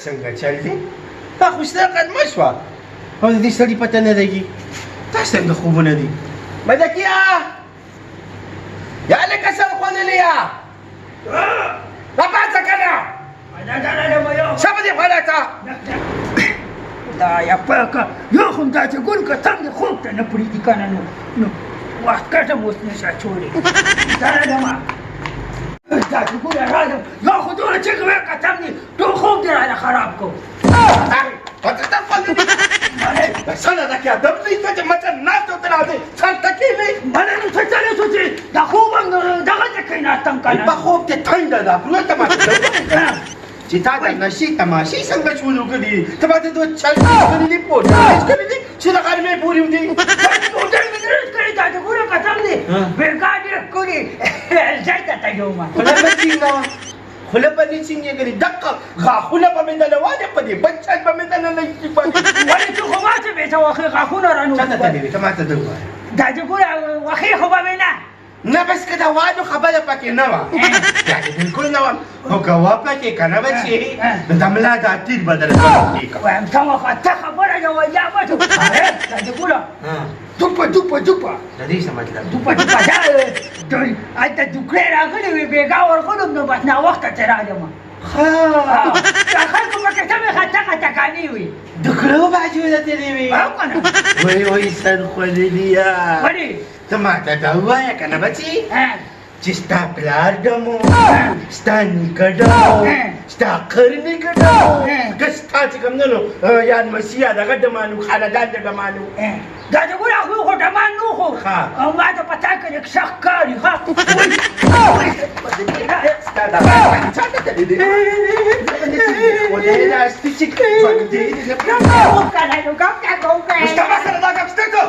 څنګه چل دی دا خو ستا قدمه شوه او د دې سړي پته نه لګي دا څنګه خوبونه دي ملکیه یا لکه سر خوړلې یا راپاڅه که نه څه به دې خوړته دا یا پاکه یا خو دا چې ګل کتم دې خوب ته نه پرېږدي که نه نو وخت کټه مو اوس نشه اچولی دا راځمه دا چې ګوله راځم یا خو دومره چې کوې کتم دې ټول خوب دې رانه خراب کړو sana da che adă nu-i face măță n-ați o tăraze țartă chile bine nu se ține soție dar hobă da găte că n-atăm ca ba hob te tăindă da nu te mai ci ta da na și tama și să învăț unul că di te mai te duci ce că di pot că di și la care mai puri unde nu te gândești că da de gură că tam de bergade curi zaita ta yoma la betinga خله په دې څنګه غري دقه غاخونه په منځ له واده په دې بچا په منځ نه لګي په ولې ته خو ماته به ته واخې غاخونه رانو څه ته دې ته ماته دوه دا دې ګوره واخې خو به نه نه بس که دا واده خبره پکې نه وه یعنې بالکل نه وه خو که وه پکې که نه به چې نو د ملا دا تیر بدله وایم ته وخه ته خبره ده ویا مته دا دې ګوره دوپه د دې څه مطلب دوپه دا هلته دوکړې راغلې وې بېګا ورغلم نو بس ناوخته ترې راغلم دا خلکو پکې ته مې خټه کانې وي دوکړو باجو ده تېرې وې او که نه وای سر خوړلیا ولې ته ماته دا ووایه که نه بچي چې ستا پلار ډمو ستا نیکه ډمو ستا قر نیکه ډمو که ستا چې کوم نه نو یان مسیحه دغه ډمانو خاندان د ډمانو دا د ګوره خو خو ډمان نو خو او ما ته پتا کړې شخ کاري ښه ستا دا چا ته تللی دی ولې راستي چې ژوندی دی ستا ما سره دا ګپ شته که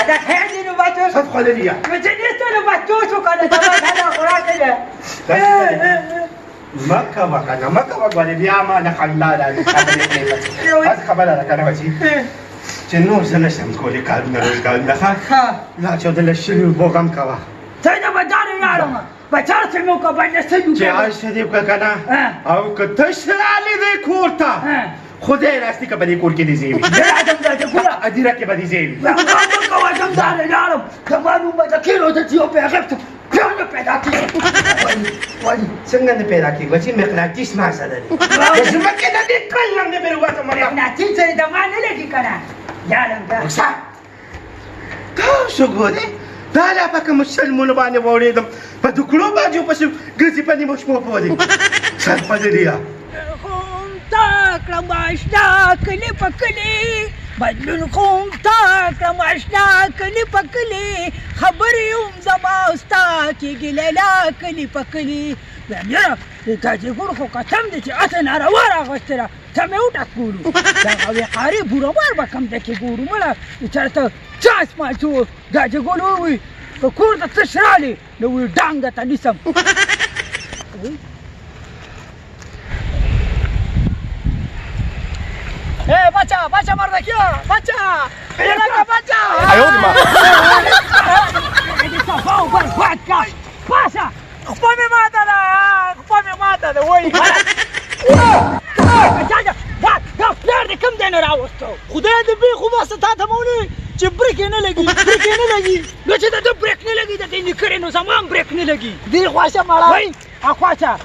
دا خیر دی نو بچو سر خوړلیا نو چې دې ته نو بچو شو که نه زما دا خوراکې ده مه کوه که نه مه کوه ګورې بیا ما نه خندا راځي هسې خبره ده که نه بچي چې نور زه نشم کولی کارونه روزګارونه ښه لا چې د لشلي اوبو غم کوه څنګه به دا نه لاړم بچا څه مې وکړه باید څه چې هر څه دې وکړه که نه او که تش رالې دې کور ته خدای راستي که به دې کور کې دې ځای وي ادیره کې به دې ځای وي مه کوه زم دا نه لاړم زما نوم به د کیلو د تیو پیغام ته بیا نه پیدا کېږي ولې څنګه نه پیدا کېږي بچي مقناطیس ما سره دی د ځمکې نه دې کلم نه بېر ووته مریم مقناطیس سره د ما نه لګي که نه لاړم دا تاسو ګورئ دا لا پکې مسلمانو باندې واورېدم په دوکړو باجو پسې ګرځي په نیمو شپو پورې سر خوړلیا تا کړم اشنا کلی په کلی بدلون کوم تا کړم اشنا کلی په کلی خبرې هم زما ستا کېږي لیلا کلی په کلی وایم یاره تا چې ګور خو قسم دی چې هسې ناروا راغوستې ده ته مې وټکولو دغه وقارې بوروار به کوم ځای کې ګورو مړه چېرته چانس مال شو دا چې ګول ووایي که کور ته تش رالې نو وایي ډانګ درته نیسم بچه مردکیه بچه بلکه بچه ایو ما صفاو بر خواهد کش پاسه خپا می ماته ده وی دا پلار دی کم دینه راوستو خدای دی بی خوب است تا تمونی چې بریک نه لګي نو چې د بریک نه لګي د دې نکړې نو زمان بریک نه لګي دی خواشه مړه وای اخواشه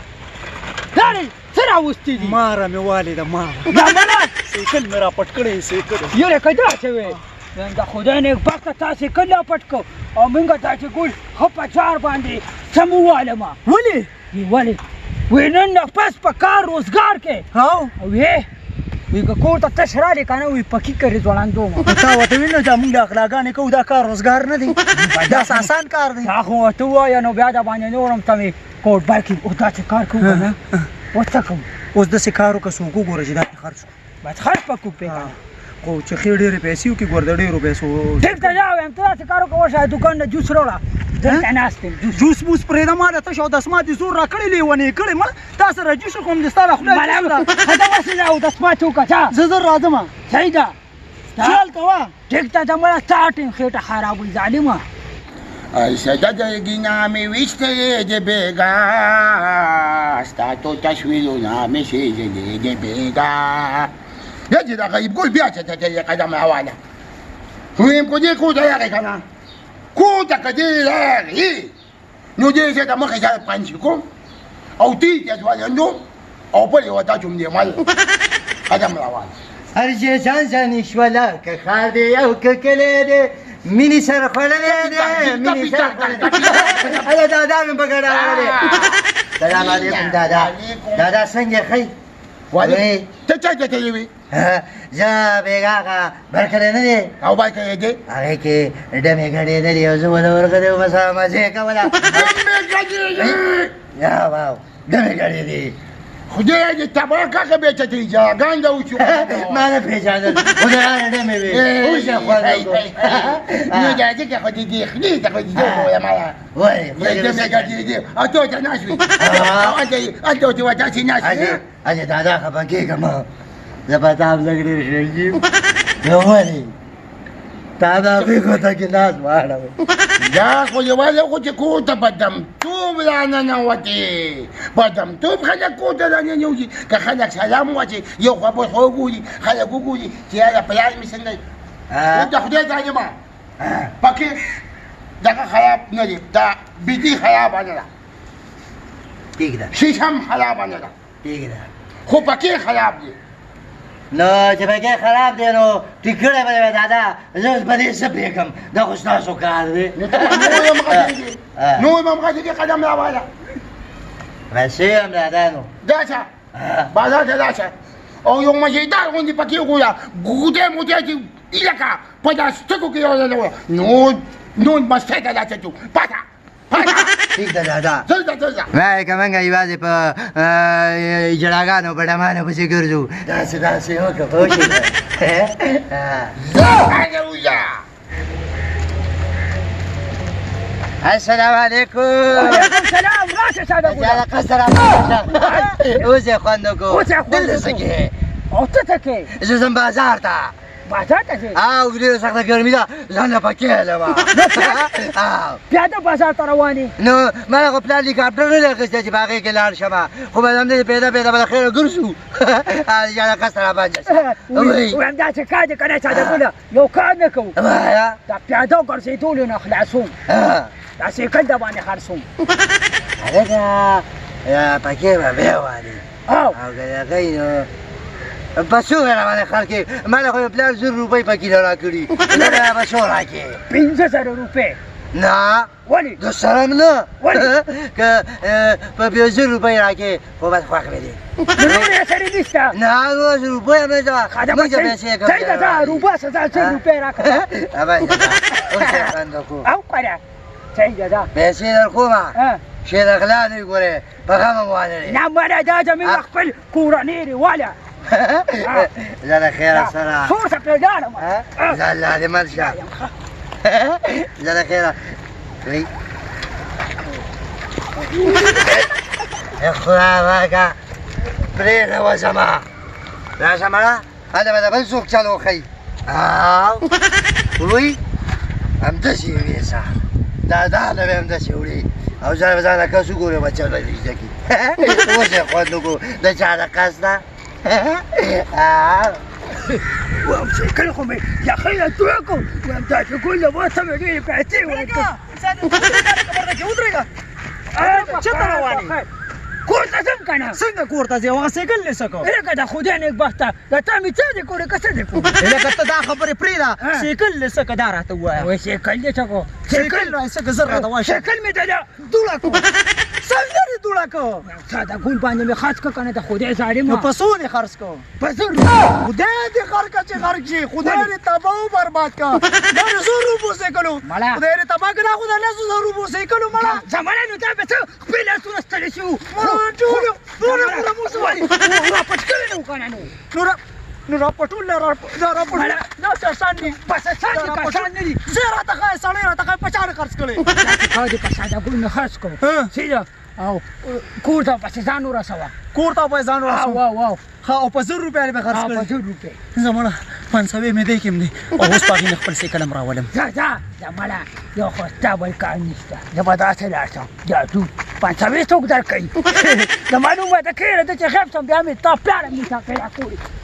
داري څه راوستي دي ماره مې والده ماره سیکل مې را پټ کړی سیکل یاره که داسې وې د خدای نیک بخته تا سیکل را پټ کړو او موږ دا چې ګول ښه په چار باندې څه مو والمه ولې وی نن پس په کار روزګار کې وی که کور ته تش رالې که نه وي پکې کرې ځوړندو ما تا ورته ویل نو چې موږ د اخلاقانې کوو دا کار روزګار نه دی داسې اسان کار دی تا خو ورته ووایه نو بیا د باندې نورم ته مې کوټ بای کړي او داسې کار کوو که نه اوس څه کوو اوس داسې کار وکړه څوک وګوره چې داسې خرڅ کړو بس خرڅ به کوو پرې خو چې ښې ډېرې پیسې وکړي ګوره د ډېرو پیسو ټیک ته دا وایم ته داسې کار وکړه ورشه دوکان نه جوس راوړه دلته ناست یم جوس بوس پرېږده ما د تش اودسمات دې زور راکړی لیونې کړی مړه تا سره جوس کوم دې ستا د خدای ښه ده اوسې دا اودسمات وکړه زه زر راځم صحیح ده خیال کوه ټیک ته ته مړه ستا ټیم خېټه خرابوي ظالمه ایسا ددرگی نامی ویسته ده بیگا ستا تو تصویرو نامی سیزده ده بیگا یجی دا غیب گل بیا چه تجیه قدم اوالا ویم کدی کوتا یاقی کنا کوتا کدی یاقی نو دیسه دا مخی سر پنچی کن او تی تیزوالندو او پلی وطا چوم دی مال قدم اوالا هرچه سنسنش ولا که خالده یو که کلی ده مینی سر خلده ده مینی سر خلده ده دادا من بگرده سلام علیکم دادا دادا سنگ خی ولی تچه تیوی زه بیگا کا برکره نه دی او باید که دی هغه کې ډمې غړې نه دی او زه ولا ورغلې او مسا مزه کوله یا واو ډمې غړې دی خدای دې تبارک که به ته جاګان دا وچو ما نه پیژاندل خدای ډمې وي او شه خو نو دا دې که خدای دې خلی ته خدای دې وای ما وای دې غړې دې اته ته ناشوي اته ته وتا سي ناشوي اجه دادا خپه کېږم زه په تاسو لګرې شم نو وایي دادا به کوته کې لاس واړو دا خو یوازې خو چې کوته بدم توب رانه نوتې بدم توب خلک کوته رانه نوځي که خلک سلام واچي یو خوا به خو ګوري خلک وګوري چې یاره پلار مې څنګه دی د خدای ظالمه پکې دغه خراب نه دی دا بیتي خرابه نه ده ٹھیک ده شیشه هم خرابه نه ده ٹھیک ده خو پکې خراب دی نو چې پکې خراب دی نو ټیکړه به دادا زه به دې څه پرېږدم دا خو ستاسو کار دی نو امام غزي قدم راواله بس یم دادا نو داشه بازار ته داشه او یو مزیدار غوندې پکې وګوره ګوډې موټې چې ایلکه په داستکو کې یو نو مستې ته داشه تو پاته ٹھیک ده دادا زلزه وای که موږ یوازې په جړاګانو په ډمانو پسې ګرځو داسې وکړه پوه شئ السلام علیکم وعلیکم سلام راشه ساده جاله ګوره قصر راشه اوس یې خوند وکړو دلته څه کې او ته څه کې زه ځم بازار ته بازار ته ځې او ډېره سخته ګرمي ده ځان له پکې هلمه پیاده بازار ته روان یې نو ما خو پلان هلیکاپټر نه دی اخیستی چې په هغې کې لاړ شمه خو به همدې پیدا به له خیره ګرځو جاله قصر راباندې شي وایم دا چې کار دی که نه ساده ګوره یو کار نه کوو وایه دا پیاده ګرځېدلو نه خلاصوم دا سیکل د باندې خرڅوم هلکه پکې به بیا والي او که هغې نو په څو راباندې خر کې ما له خو یو پلار 1000 روپۍ په کیلو راکړي دا به څو راکړې 15,000 روپۍ نه ولې د سره هم نه ولې که په 1000 روپۍ راکړې خو بس خوښ مې دی نور یې سړي نشته نه 1000 روپۍ هم نه ده موږ پیسې کوو صحیح ده ځه روبه 1000 روپۍ راکړه اوس یې خوند وکړو او کړه صحیح ده ځه پیسې در کومه شیر اغلا نه ګورې په غم هم وانه نه مړه دا زموږ خپل کورنۍ رواله زه د خیره سره څو څه پیژنم زه الله دې مل شه زه د خیره خدای وکړه پرېږده وځمه راشه مړه هلته به د بل څوک چل وښیي وروي همداسې وې سهار دادا له به همداسې وړي او ځان به ځانه کس وګورې بچه له نږدې کړي اوس یې خوند وکړو د چا د کس ده وایم سایکل خو مې یخی نه توی کړو وایم دا چې ګل له ما څه مې ډېرې پیسې ودرېږه چېرته روان یې کور ته ځم که نه څنګه کور ته ځې هغه سایکل نه څه کوو لکه د خدای نېکبخته د تا مې څه دې کړې که څه دې کړو لکه ته دا خبرې پرېږده سایکل نه څه که دا راته ووایه وایي سایکل دې څه کړو سایکل را څه که زر راته وایه سایکل مې د دوړه کړو څنګه دې دوړه کړو ساده ګل باندې مې خرڅ کړه که نه د خدای ظالمه نو په څو دې خرڅ کړو په 1000 خدای دې خرڅ کړه چې خرڅ شي خدای دې تباه و برباد کړه دا د 100 روپو سایکلو مړه خدای دې تباه کړه خو د 100 روپو سایکلو مړه زمانه نو دا به څه خپل لاسونه ستړي شي نور موږ وایي را پټ کړی نو که نه نو را پټول را پټول دا څه آسان دي بس آسان دي که آسان نه دي زه راته ښایي سړی راته ښایي په چا نه خرڅ کړی دا چې کار دې په ساده ګل مې خرڅ کړو سیده او کور ته پسې ځان ورسوه کور ته په ځان ورسو واو ها او په 100 روپیا به خرڅ په کړی 100 روپۍ زمونه 500 مې دی کوم دی او اوس پاګې خپل سیکلم راولم ځه مړه یو خو ستا بل کار نشته زه به داسې لاړ شم جادو 500 څوک درکوي زه معلومه ده کېره ده چې غیب شم بیا مې تا پلار مې تا کړی